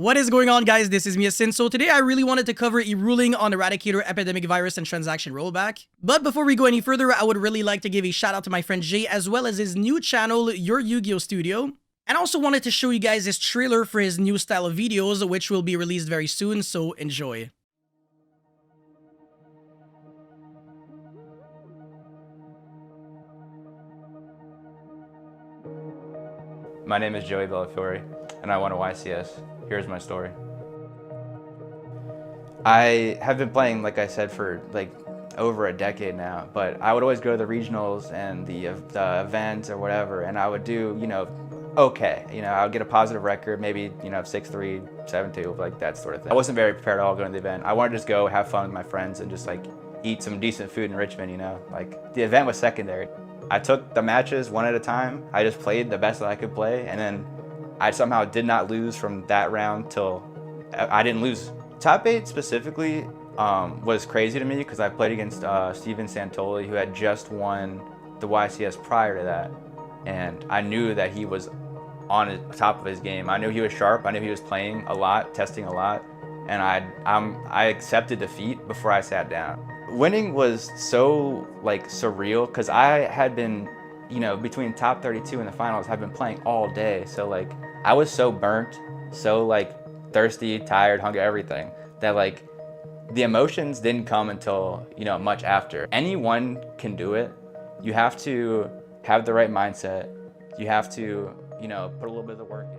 What is going on, guys? This is Miasin. So today I really wanted to cover a ruling on Eradicator, Epidemic Virus, and Transaction Rollback. But before we go any further, I would really like to give a shout out to my friend Jay, as well as his new channel, Your Yu-Gi-Oh! Studio. And also wanted to show you guys his trailer for his new style of videos, which will be released very soon, so enjoy. My name is Joey Bellafiore, and I won a YCS. Here's my story. I have been playing, like I said, for like over a decade now, but I would always go to the regionals and the events or whatever, and I would do, okay. I would get a positive record, maybe, 6-3, 7-2, like that sort of thing. I wasn't very prepared at all going to the event. I wanted to just go have fun with my friends and just like eat some decent food in Richmond, Like the event was secondary. I took the matches one at a time. I just played the best that I could play, and then I somehow did not lose from that round till I didn't lose. Top 8 specifically was crazy to me because I played against Steven Santoli, who had just won the YCS prior to that. And I knew that he was on the top of his game. I knew he was sharp. I knew he was playing a lot, testing a lot. And I accepted defeat before I sat down. Winning was so surreal because I had been, between top 32 and the finals, I've been playing all day. So I was so burnt, so thirsty, tired, hungry, everything, that the emotions didn't come until, much after. Anyone can do it. You have to have the right mindset. You have to, put a little bit of the work in.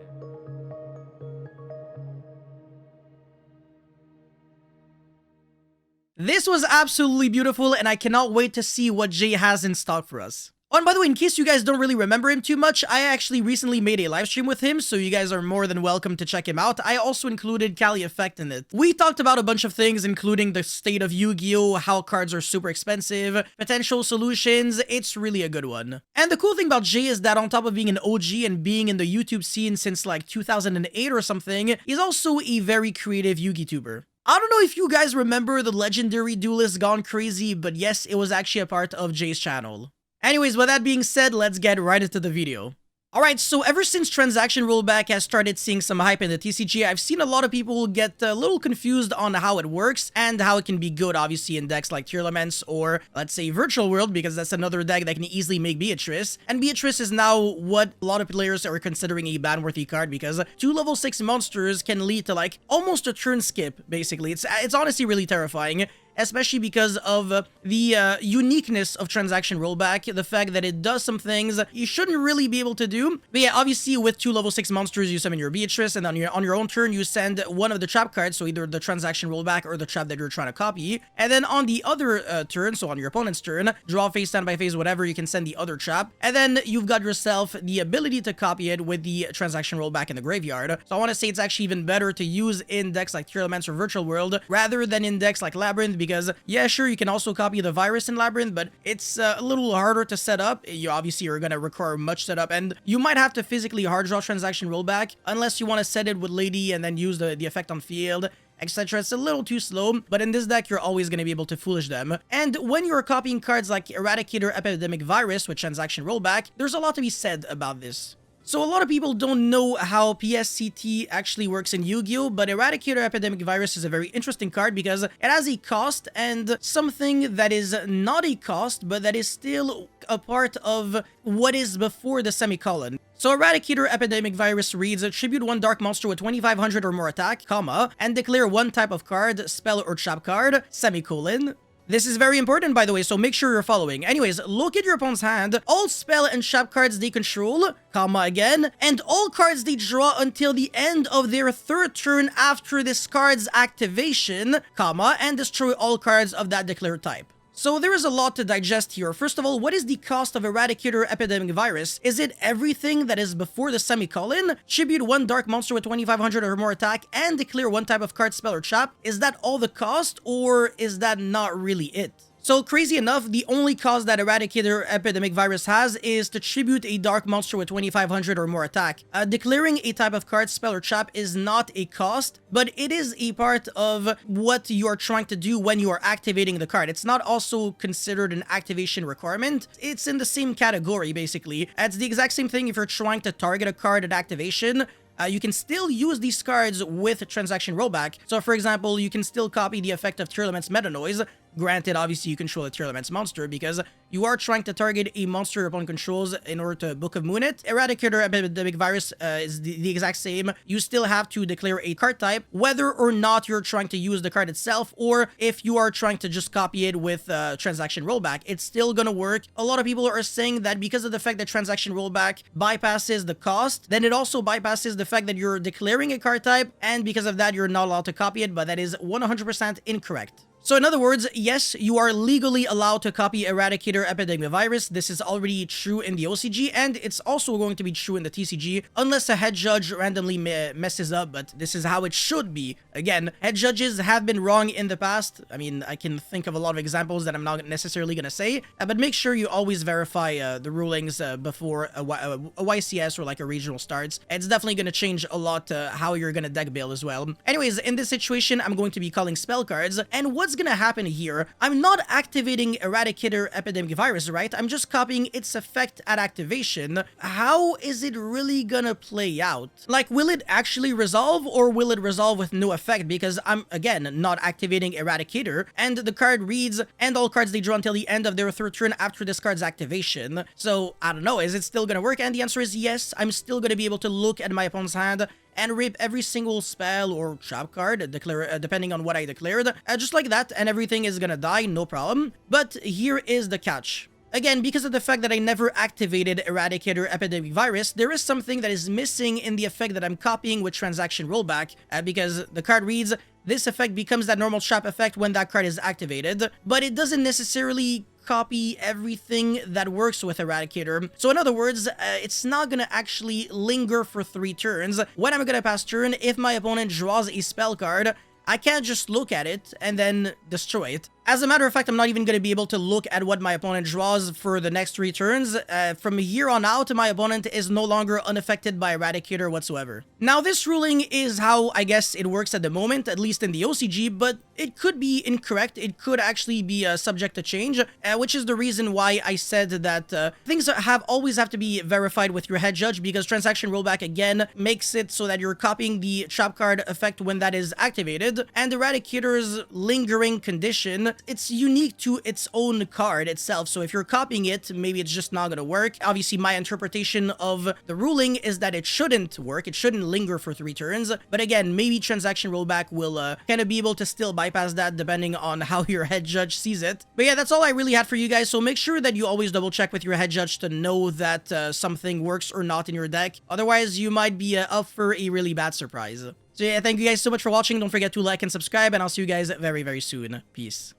This was absolutely beautiful, and I cannot wait to see what Jay has in stock for us. Oh, and by the way, in case you guys don't really remember him too much, I actually recently made a live stream with him, so you guys are more than welcome to check him out. I also included Kali Effect in it. We talked about a bunch of things, including the state of Yu-Gi-Oh!, how cards are super expensive, potential solutions. It's really a good one. And the cool thing about Jay is that on top of being an OG and being in the YouTube scene since 2008 or something, he's also a very creative Yu-Gi tuber. I don't know if you guys remember the legendary Duelist Gone Crazy, but yes, it was actually a part of Jay's channel. Anyways, with that being said, let's get right into the video. Alright, so ever since Transaction Rollback has started seeing some hype in the TCG, I've seen a lot of people get a little confused on how it works and how it can be good, obviously, in decks like Tearlaments or, let's say, Virtual World, because that's another deck that can easily make Beatrice. And Beatrice is now what a lot of players are considering a ban-worthy card, because 2 level 6 monsters can lead to, almost a turn skip, basically. It's honestly really terrifying. Especially because of the uniqueness of Transaction Rollback, the fact that it does some things you shouldn't really be able to do. But yeah, obviously with 2 level 6 monsters, you summon your Beatrice, and on your own turn, you send one of the trap cards, so either the Transaction Rollback or the trap that you're trying to copy. And then on the other turn, so on your opponent's turn, draw phase, stand by phase, whatever, you can send the other trap. And then you've got yourself the ability to copy it with the Transaction Rollback in the graveyard. So I want to say it's actually even better to use in decks like Tearlaments or Virtual World, rather than in decks like Labyrinth, because yeah, sure, you can also copy the virus in Labyrinth, but it's a little harder to set up. You obviously are going to require much setup, and you might have to physically hard draw Transaction Rollback, unless you want to set it with Lady and then use the effect on field, etc. It's a little too slow, but in this deck, you're always going to be able to foolish them. And when you're copying cards like Eradicator, Epidemic Virus with Transaction Rollback, there's a lot to be said about this. So a lot of people don't know how PSCT actually works in Yu-Gi-Oh!, but Eradicator Epidemic Virus is a very interesting card because it has a cost and something that is not a cost, but that is still a part of what is before the semicolon. So Eradicator Epidemic Virus reads, tribute 1 dark monster with 2500 or more attack, comma, and declare 1 type of card, spell or trap card, semicolon. This is very important, by the way, so make sure you're following. Anyways, look at your opponent's hand, all spell and trap cards they control, comma again, and all cards they draw until the end of their 3rd turn after this card's activation, comma, and destroy all cards of that declared type. So there is a lot to digest here. First of all, what is the cost of Eradicator Epidemic Virus? Is it everything that is before the semicolon? Tribute 1 dark monster with 2500 or more attack and declare 1 type of card, spell, or trap? Is that all the cost, or is that not really it? So crazy enough, the only cost that Eradicator Epidemic Virus has is to tribute a dark monster with 2500 or more attack. Declaring a type of card, spell, or trap is not a cost, but it is a part of what you are trying to do when you are activating the card. It's not also considered an activation requirement. It's in the same category, basically. It's the exact same thing if you're trying to target a card at activation. you can still use these cards with transaction rollback. So for example, you can still copy the effect of Tearlament's Meta Noise. Granted, obviously you control a Tearlament's monster because you are trying to target a monster your opponent controls in order to Book of Moon it. Eradicator Epidemic Virus is the exact same. You still have to declare a card type, whether or not you're trying to use the card itself, or if you are trying to just copy it with transaction rollback, it's still gonna work. A lot of people are saying that because of the fact that transaction rollback bypasses the cost, then it also bypasses the fact that you're declaring a card type, and because of that, you're not allowed to copy it, but that is 100% incorrect. So in other words, yes, you are legally allowed to copy Eradicator Epidemic Virus. This is already true in the OCG, and it's also going to be true in the TCG, unless a head judge randomly messes up, but this is how it should be. Again, head judges have been wrong in the past. I mean, I can think of a lot of examples that I'm not necessarily going to say, but make sure you always verify the rulings before a YCS or like a regional starts. It's definitely going to change a lot how you're going to deck build as well. Anyways, in this situation, I'm going to be calling spell cards, and what's gonna happen here, I'm not activating Eradicator Epidemic Virus, right? I'm just copying its effect at activation. How is it really gonna play out? Like, will it actually resolve, or will it resolve with no effect because I'm, again, not activating Eradicator, and the card reads, and all cards they draw until the end of their third turn after this card's activation. So, I don't know, is it still gonna work? And the answer is yes, I'm still gonna be able to look at my opponent's hand and rip every single spell or trap card, depending on what I declared, just like that, and everything is gonna die, no problem. But here is the catch. Again, because of the fact that I never activated Eradicator Epidemic Virus, there is something that is missing in the effect that I'm copying with transaction rollback, because the card reads, this effect becomes that normal trap effect when that card is activated, but it doesn't necessarily copy everything that works with Eradicator. So in other words, it's not gonna actually linger for 3 turns. When I'm gonna pass turn, if my opponent draws a spell card, I can't just look at it and then destroy it. As a matter of fact, I'm not even going to be able to look at what my opponent draws for the next 3 turns. From here on out, my opponent is no longer unaffected by Eradicator whatsoever. Now, this ruling is how I guess it works at the moment, at least in the OCG, but it could be incorrect. It could actually be subject to change, which is the reason why I said that things always have to be verified with your head judge, because transaction rollback, again, makes it so that you're copying the trap card effect when that is activated, and Eradicator's lingering condition, it's unique to its own card itself. So if you're copying it, maybe it's just not gonna work. Obviously, my interpretation of the ruling is that it shouldn't work. It shouldn't linger for 3 turns. But again, maybe transaction rollback will kind of be able to still bypass that depending on how your head judge sees it. But yeah, that's all I really had for you guys. So make sure that you always double check with your head judge to know that something works or not in your deck. Otherwise, you might be up for a really bad surprise. So yeah, thank you guys so much for watching. Don't forget to like and subscribe, and I'll see you guys very, very soon. Peace.